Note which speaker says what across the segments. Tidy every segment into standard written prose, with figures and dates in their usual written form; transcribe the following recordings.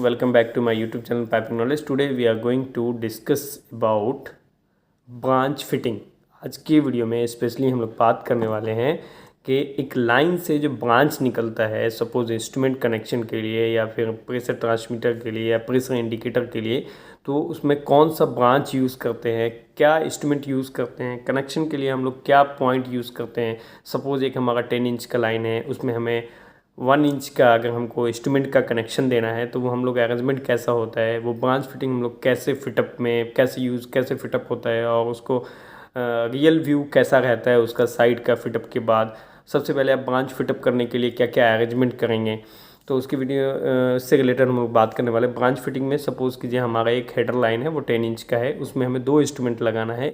Speaker 1: welcome back to my YouTube channel Piping Knowledge. Today we are going to discuss about branch fitting. आज की video में specially हम लोग बात करने वाले हैं कि एक लाइन से जो ब्रांच निकलता है, सपोज इंस्ट्रूमेंट कनेक्शन के लिए या फिर प्रेशर ट्रांसमीटर के लिए या प्रेशर इंडिकेटर के लिए, तो उसमें कौन सा ब्रांच यूज़ करते हैं, क्या इंस्ट्रूमेंट यूज़ करते हैं, कनेक्शन के लिए हम लोग क्या पॉइंट यूज़ करते हैं। सपोज़ एक हमारा 10 इंच का लाइन है, उसमें हमें 1 इंच का अगर हमको इंस्ट्रूमेंट का कनेक्शन देना है तो वो हम लोग अरेंजमेंट कैसा होता है, वो ब्रांच फिटिंग हम लोग कैसे फिटअप में कैसे फिटअप होता है और उसको रियल व्यू कैसा रहता है उसका साइड का फिटअप के बाद। सबसे पहले आप ब्रांच फिटअप करने के लिए क्या क्या अरेंजमेंट करेंगे, तो उसकी वीडियो से रिलेटेड हम लोग बात करने वाले। ब्रांच फिटिंग में सपोज़ कीजिए हमारा एक हेडर लाइन है, वो 10 इंच का है, उसमें हमें 2 इंस्ट्रूमेंट लगाना है,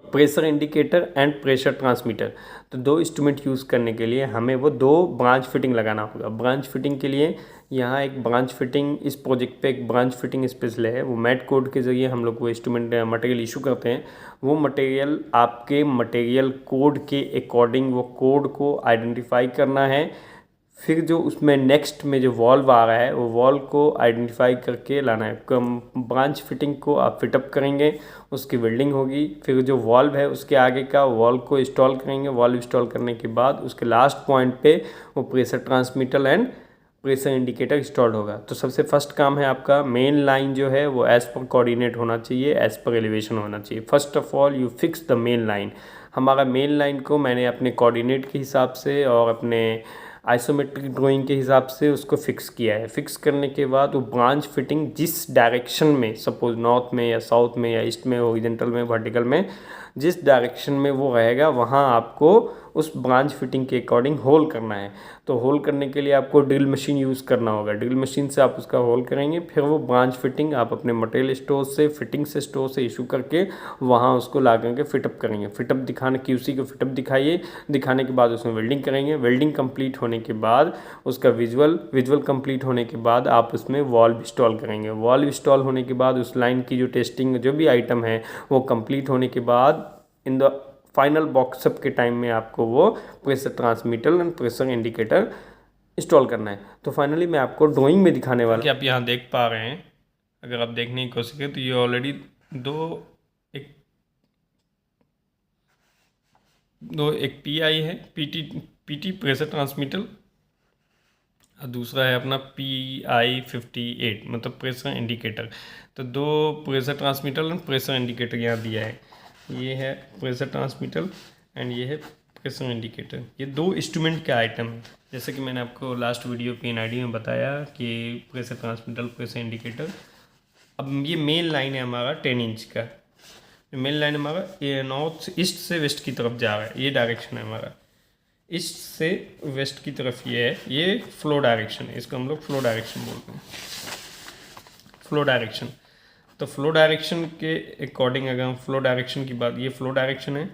Speaker 1: pressure indicator and pressure transmitter. तो 2 इंस्ट्रूमेंट यूज़ करने के लिए हमें वो 2 ब्रांच फिटिंग लगाना होगा। ब्रांच फिटिंग के लिए यहाँ एक ब्रांच फिटिंग, इस प्रोजेक्ट पे एक ब्रांच फिटिंग स्पेशल है, वो मैट कोड के ज़रिए हम लोग वो इंस्ट्रूमेंट मटेरियल इशू करते हैं। वो मटेरियल आपके मटेरियल कोड के अकॉर्डिंग वो कोड को आइडेंटिफाई करना है। फिर जो उसमें नेक्स्ट में जो वॉल्व आ रहा है वो वॉल्व को आइडेंटिफाई करके लाना है। ब्रांच फिटिंग को आप फिटअप करेंगे, उसकी वेल्डिंग होगी, फिर जो वॉल्व है उसके आगे का वॉल्व को इंस्टॉल करेंगे। वॉल्व इंस्टॉल करने के बाद उसके लास्ट पॉइंट पे वो pressure transmitter and pressure indicator install होगा। तो सबसे फर्स्ट काम है आपका मेन लाइन जो है वो एज़ पर कोऑर्डिनेट होना चाहिए, एज़ पर एलिवेशन होना चाहिए। First of all you fix the main line. हमारा मेन लाइन को मैंने अपने कोऑर्डिनेट के हिसाब से और अपने आइसोमेट्रिक ड्राइंग के हिसाब से उसको फिक्स किया है। फिक्स करने के बाद वो ब्रांच फिटिंग जिस डायरेक्शन में, सपोज नॉर्थ में या साउथ में या ईस्ट में, हॉरिजॉन्टल में, वर्टिकल में, जिस डायरेक्शन में वो रहेगा वहाँ आपको उस ब्रांच फिटिंग के अकॉर्डिंग होल करना है। तो होल करने के लिए आपको ड्रिल मशीन यूज़ करना होगा। ड्रिल मशीन से आप उसका होल करेंगे, फिर वो ब्रांच फिटिंग आप अपने मटेरियल स्टोर से, फिटिंग से स्टोर से इशू करके वहाँ उसको ला करके फिटअप करेंगे। फिटअप दिखाने क्यूसी को फिटअप दिखाइए, दिखाने के बाद उसमें वेल्डिंग करेंगे। वेल्डिंग कंप्लीट होने के बाद उसका विजुअल कंप्लीट होने के बाद आप उसमें वॉल्व इंस्टॉल करेंगे। वॉल्व इंस्टॉल होने के बाद उस लाइन की जो टेस्टिंग जो भी आइटम है वो कंप्लीट होने के बाद इन द फाइनल बॉक्सअप के टाइम में आपको वो pressure transmitter and pressure indicator install करना है। तो फाइनली मैं आपको ड्राइंग में दिखाने वाला कि आप यहाँ देख पा रहे हैं। अगर आप देखने की कोशिश करें तो ये ऑलरेडी एक पीआई है, पीटी प्रेशर ट्रांसमीटर, और दूसरा है अपना PI58 मतलब प्रेशर इंडिकेटर। तो 2 pressure transmitter and pressure indicator यहाँ दिया है। ये है प्रेशर ट्रांसमीटर एंड ये है प्रेशर इंडिकेटर। ये 2 इंस्ट्रूमेंट के आइटम है, जैसे कि मैंने आपको लास्ट वीडियो PNID में बताया कि प्रेशर ट्रांसमीटर, प्रेशर इंडिकेटर। अब ये मेन लाइन है हमारा 10 इंच का। मेन लाइन हमारा ये नॉर्थ ईस्ट से वेस्ट की तरफ जा रहा है, ये डायरेक्शन है हमारा। ईस्ट से वेस्ट की तरफ ये है, ये फ्लो डायरेक्शन है, इसको हम लोग फ्लो डायरेक्शन बोलते हैं। फ्लो डायरेक्शन, तो फ्लो डायरेक्शन के अकॉर्डिंग अगर हम फ्लो डायरेक्शन की बात, ये फ्लो डायरेक्शन है।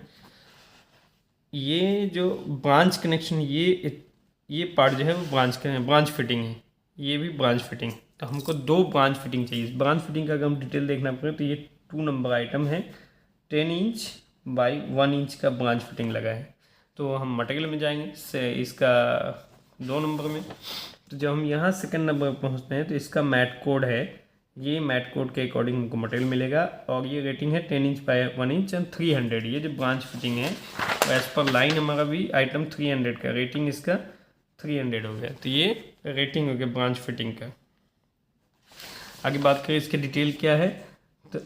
Speaker 1: ये जो ब्रांच कनेक्शन, ये पार्ट जो है वो ब्रांच फिटिंग है, ये भी ब्रांच फिटिंग। तो हमको 2 ब्रांच फिटिंग चाहिए। ब्रांच फिटिंग का अगर हम डिटेल देखना पड़े तो ये 2 नंबर आइटम है, 10 इंच बाई 1 इंच का ब्रांच फिटिंग लगा है। तो हम मटेरियल में जाएंगे से इसका 2 नंबर में। तो जब हम यहाँ सेकंड नंबर पर पहुँचते हैं तो इसका मैट कोड है, ये मैट कोड के अकॉर्डिंग हमको मटेरियल मिलेगा। और ये रेटिंग है 10 इंच बाई 1 इंच एंड 300। ये जो ब्रांच फिटिंग है एज पर लाइन हमारा भी आइटम 300 का, रेटिंग इसका 300 हो गया। तो ये रेटिंग हो गया ब्रांच फिटिंग का। आगे बात करें इसके डिटेल क्या है, तो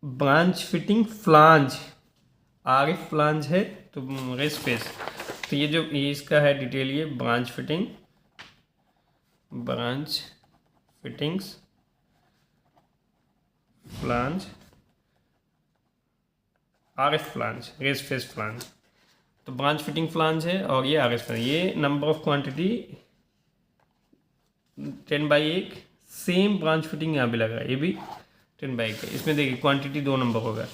Speaker 1: ब्रांच फिटिंग फ्लांज, आगे फ्लांज है तो रेस्ट फेस। तो ये इसका है डिटेल, ये branch fittings flange, RF flange, rest face flange. तो ब्रांच फिटिंग फ्लांज है और ये RF फ्लांज। ये number of quantity 10/1, same branch fitting यहाँ भी लगा है, ये भी 10/1 है। इसमें देखिए क्वांटिटी 2 नंबर होगा।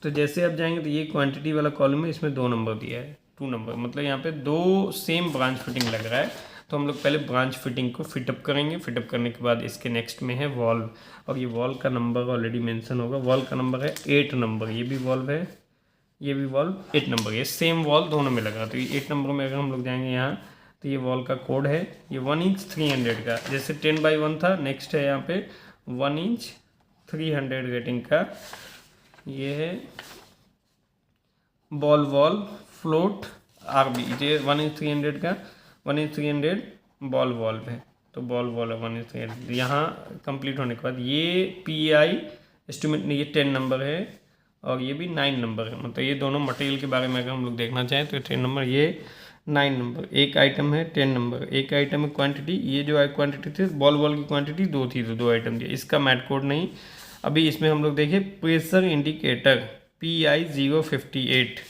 Speaker 1: तो जैसे आप जाएंगे तो ये क्वांटिटी वाला कॉलम है, इसमें 2 नंबर दिया है, 2 नंबर, मतलब यहाँ पे 2 सेम ब्रांच फिटिंग लग रहा है। तो हम लोग पहले ब्रांच फिटिंग को फिटअप करेंगे। फिटअप करने के बाद इसके नेक्स्ट में है वॉल्व, और ये वॉल्व का नंबर ऑलरेडी मेंशन होगा। वॉल्व का नंबर है 8 नंबर। ये भी वॉल्व है, ये भी वॉल्व 8 नंबर, ये सेम वॉल्व दोनों में लगा। तो ये 8 नंबर में अगर हम लोग जाएंगे यहाँ तो ये वॉल का कोड है। ये 1 इंच 300 का, जैसे 10/1 था, नेक्स्ट है यहाँ पे 1 इंच 300 रेटिंग का। ये है बॉल वॉल फ्लोट आरबी, ये 1 इंच 300 का, 1 इंच 300 बॉल वॉल है, तो बॉल वॉल है 1 इंच 300। यहाँ कंप्लीट होने के बाद ये PI एस्टिमेट ने ये 10 नंबर है और ये भी 9 नंबर है। मतलब ये दोनों मटेरियल के बारे में अगर हम लोग देखना चाहें तो 10 नंबर, ये 9 नंबर। एक आइटम है 10 नंबर, एक आइटम है क्वांटिटी। ये जो क्वांटिटी थी बॉल वॉल की क्वांटिटी 2 थी, तो 2 आइटम दिया, इसका मैट कोड नहीं। अभी इसमें हम लोग देखिए pressure indicator PI 058,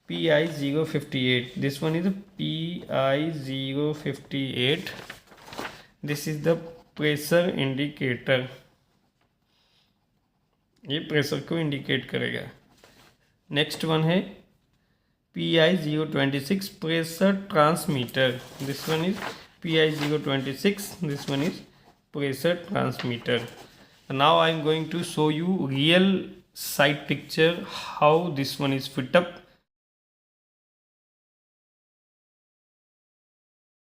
Speaker 1: PI 058, this one is PI 058, this is the pressure indicator, ये प्रेशर को इंडिकेट करेगा। नेक्स्ट वन है PI 026 pressure transmitter, this one is PI 026, this one is pressure transmitter. Now I am going to show you real side picture how this one is fit up